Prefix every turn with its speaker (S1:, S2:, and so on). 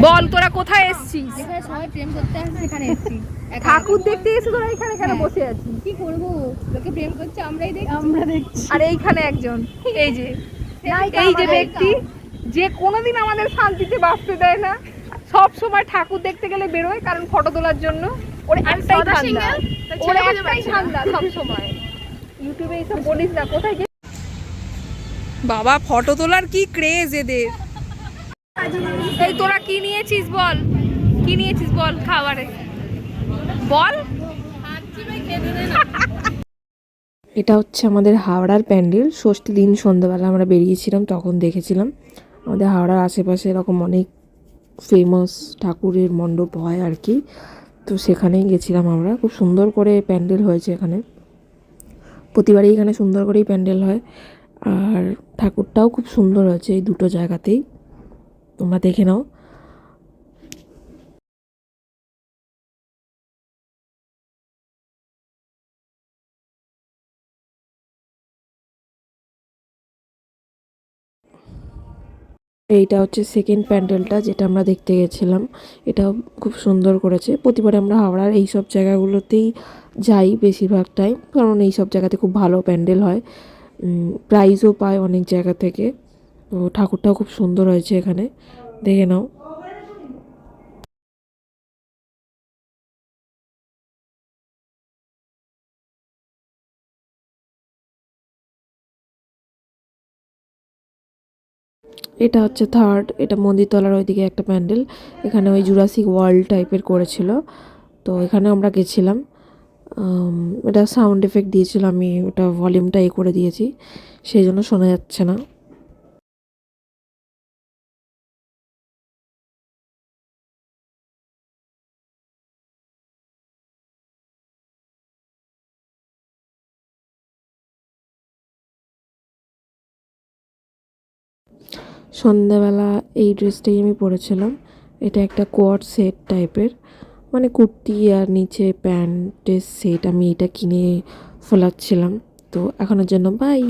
S1: বল তোরা কোথায় এসেছিস?
S2: যেখানে সবাই প্রেম করতে আসে সেখানে এসেছি।
S1: ঠাকুর দেখতে এসে তোরা এখানে কেন বসে আছিস?
S2: কি করবো, লোকে প্রেম করছে আমরা দেখছি।
S1: আর এইখানে একজন, এই যে এই যে ব্যক্তি যে কোনোদিন আমাদের শান্তিতে বাঁচতে দেয় না, সব সময় ঠাকুর দেখতে গেলে বেরোয় কারণ ফটো তোলার জন্য। ওর একটাই ঠান্ডা, ওর একটাই ঠান্ডা সব সময়। ইউটিউবে এইসব বলিস না, কোথায় যে বাবা ফটো তোলার কি ক্রেজ এদের। এই তোরা কি নিয়েছিস বল, কি নিয়েছিস বল খাবারে বল।
S3: এটা হচ্ছে আমাদের হাওড়ার প্যান্ডেল। ষষ্ঠী দিন সন্ধ্যাবেলা আমরা বেরিয়েছিলাম, তখন দেখেছিলাম আমাদের হাওড়ার আশেপাশে এরকম অনেক ফেমাস ঠাকুরের মণ্ডপ হয় আর কি। তো সেখানেই গেছিলাম আমরা। খুব সুন্দর করে প্যান্ডেল হয়েছে এখানে, প্রতিবারই এখানে সুন্দর করেই প্যান্ডেল হয়। আর ঠাকুরটাও খুব সুন্দর হয়েছে এই দুটো জায়গাতেই, তোমরা দেখে নাও। এইটা হচ্ছে সেকেন্ড প্যান্ডেলটা যেটা আমরা দেখতে গেছিলাম। এটাও খুব সুন্দর করেছে। প্রতিবারে আমরা হাওড়ার এই সব জায়গাগুলোতেই যাই বেশিরভাগ টাইম, কারণ এই সব জায়গাতে খুব ভালো প্যান্ডেল হয়, প্রাইজও পায় অনেক জায়গা থেকে। তো ঠাকুরটাও খুব সুন্দর হয়েছে এখানে, দেখে নাও। এটা হচ্ছে থার্ড, এটা মন্দিরতলার ওইদিকে একটা প্যান্ডেল। এখানে ওই জুরাসিক ওয়ার্ল্ড টাইপের করেছিল, তো এখানে আমরা গেছিলাম। এটা সাউন্ড এফেক্ট দিয়েছিল, আমি ওটা ভলিউমটা করে দিয়েছি, সেই জন্য শোনা যাচ্ছে না। সন্ধ্যাবেলা এই ড্রেসটাই আমি পরেছিলাম। এটা একটা কোয়াড সেট টাইপের, মানে কুর্তি আর নিচে প্যান্টের সেট। আমি এটা কিনে ফোলাচ্ছিলাম। তো এখনের জন্য বাই।